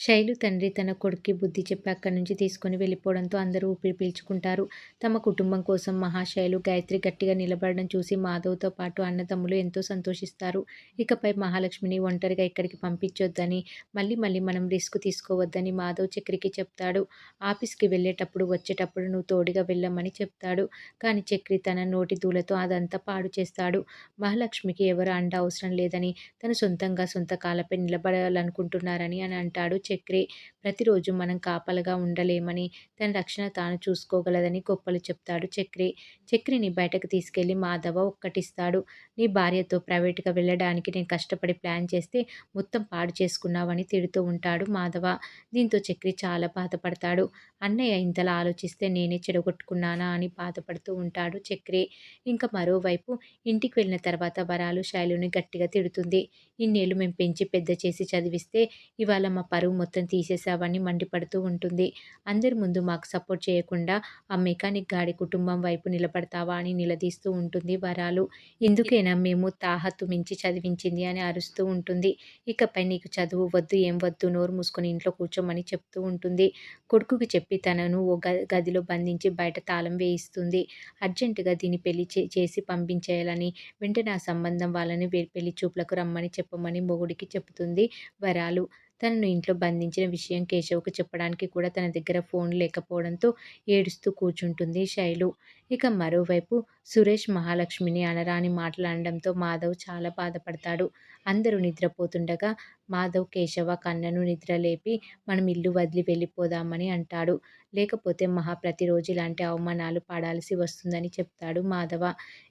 శైలు తండ్రి తన కొడుక్కి బుద్ధి చెప్పి అక్కడి నుంచి తీసుకొని వెళ్ళిపోవడంతో అందరూ ఊపిరి పీల్చుకుంటారు. తమ కుటుంబం కోసం మహాశైలు, గాయత్రి గట్టిగా నిలబడడం చూసి మాధవ్‌తో పాటు అన్నదమ్ములు ఎంతో సంతోషిస్తారు. ఇకపై మహాలక్ష్మిని ఒంటరిగా ఎక్కడికి పంపించొద్దని, మళ్ళీ మళ్ళీ మనం రిస్క్ తీసుకోవద్దని మాధవ్ చక్రికి చెప్తాడు. ఆఫీస్‌కి వెళ్ళేటప్పుడు, వచ్చేటప్పుడు నువ్వు తోడుగా వెళ్ళమని చెప్తాడు. కానీ చక్రి తన నోటి దూలతో అదంతా పాడు చేస్తాడు. మహాలక్ష్మికి ఎవరి అండ అవసరం లేదని, తను సొంత కాళ్ళపై నిలబడాలనుకుంటున్నారని అని అంటాడు చక్రి. ప్రతిరోజు మనం కాపలాగా ఉండలేమని, తన రక్షణ తాను చూసుకోగలదని గొప్పలు చెప్తాడు చక్రి. చక్రిని బయటకు తీసుకెళ్లి మాధవ ఒక్కటిస్తాడు. నీ భార్యతో ప్రైవేట్‌గా వెళ్ళడానికి నేను కష్టపడి ప్లాన్ చేస్తే మొత్తం పాడు చేసుకున్నావని తిడుతూ ఉంటాడు మాధవ. దీంతో చక్రి చాలా బాధపడతాడు. అన్నయ్య ఇంతలా ఆలోచిస్తే నేనే చెడగొట్టుకున్నానా అని బాధపడుతూ ఉంటాడు చక్రి. ఇంకా మరోవైపు ఇంటికి వెళ్ళిన తర్వాత వరాలు శైలుని గట్టిగా తిడుతుంది. ఇన్నేళ్లు మేము పెంచి పెద్ద చేసి చదివిస్తే ఇవాళ మా పరువు మొత్తం తీసేసావని మండిపడుతూ ఉంటుంది. అందరి ముందు మాకు సపోర్ట్ చేయకుండా ఆ మెకానిక్ గాడి కుటుంబం వైపు నిలబడతావా అని నిలదీస్తూ ఉంటుంది వరాలు. ఇందుకేనా మేము తాహతు మించి చదివించింది అని అరుస్తూ ఉంటుంది. ఇకపై నీకు చదువు వద్దు ఏం వద్దు నోరు మూసుకొని ఇంట్లో కూర్చోమని చెప్తూ ఉంటుంది. కొడుకుకి చెప్పి తనను ఓ గదిలో బంధించి బయట తాళం వేయిస్తుంది. అర్జెంటుగా దీన్ని పెళ్లి చేసి పంపించేయాలని, వెంటనే ఆ సంబంధం వాళ్ళని పెళ్లి చూపులకు రమ్మని చెప్పమని మొగుడికి చెబుతుంది వరాలు. తనను ఇంట్లో బంధించిన విషయం కేశవ్‌కు చెప్పడానికి కూడా తన దగ్గర ఫోన్ లేకపోవడంతో ఏడుస్తూ కూర్చుంటుంది శైలు. ఇక మరోవైపు సురేష్ మహాలక్ష్మిని అనరాని మాటలు అనడంతో మాధవ్ చాలా బాధపడతాడు. అందరూ నిద్రపోతుండగా మాధవ్ కేశవ, కన్నను నిద్రలేపి మనం ఇల్లు వదిలి వెళ్ళిపోదామని అంటాడు. లేకపోతే మహా ప్రతిరోజు ఇలాంటి అవమానాలు పడాల్సి వస్తుందని చెప్తాడు మాధవ.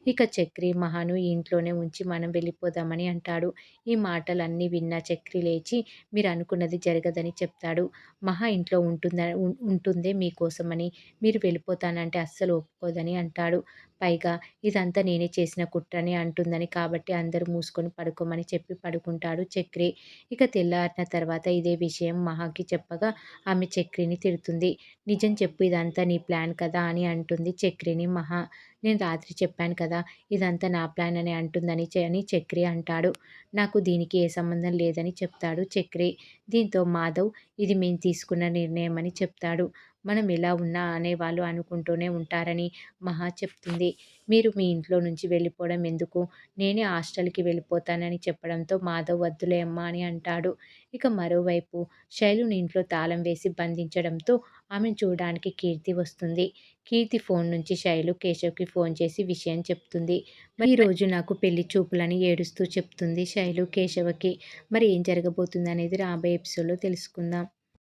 ఇక చక్రి మహాను ఈ ఇంట్లోనే ఉంచి మనం వెళ్ళిపోదామని అంటాడు. ఈ మాటలన్నీ విన్న చక్రి లేచి మీరు అనుకున్నది జరగదని చెప్తాడు. మహా ఇంట్లో ఉంటుందే మీకోసమని, మీరు వెళ్ళిపోతానంటే అస్సలు ఒప్పుకోదని అంటాడు. పైగా ఇదంతా నేనే చేసిన కుట్రని అంటుందని కాబట్టి అందరూ మూసుకొని పడుకోమని చెప్పి పడుకుంటాడు చక్రి. ఇక తెల్లారిన తర్వాత ఇదే విషయం మహాకి చెప్పగా ఆమె చక్రిని తిడుతుంది. నిజం చెప్పు ఇదంతా నీ ప్లాన్ కదా అని అంటుంది చక్రిని మహా. నేను రాత్రి చెప్పాను కదా ఇదంతా నా ప్లాన్ అని అంటుందని అని చక్రి అంటాడు. నాకు దీనికి ఏ సంబంధం లేదని చెప్తాడు చక్రి. దీంతో మాధవ్ ఇది మేము తీసుకున్న నిర్ణయం అని చెప్తాడు. మనం ఎలా ఉన్నా అనేవాళ్ళు అనుకుంటూనే ఉంటారని మహా చెప్తుంది. మీరు మీ ఇంట్లో నుంచి వెళ్ళిపోవడం ఎందుకు? నేనే హాస్టల్‌కి వెళ్ళిపోతానని చెప్పడంతో మాధవ్ వద్దులే అమ్మా అని అంటాడు. ఇక మరోవైపు శైలుని ఇంట్లో తాళం వేసి బంధించడంతో ఆమెను చూడడానికి కీర్తి వస్తుంది. కీర్తి ఫోన్ నుంచి శైలు కేశవ్‌కి ఫోన్ చేసి విషయం చెప్తుంది. ఈరోజు నాకు పెళ్లి చూపులని ఏడుస్తూ చెప్తుంది శైలు కేశవకి. మరి ఏం జరగబోతుందనేది రాబోయే ఎపిసోడ్‌లో తెలుసుకుందాం.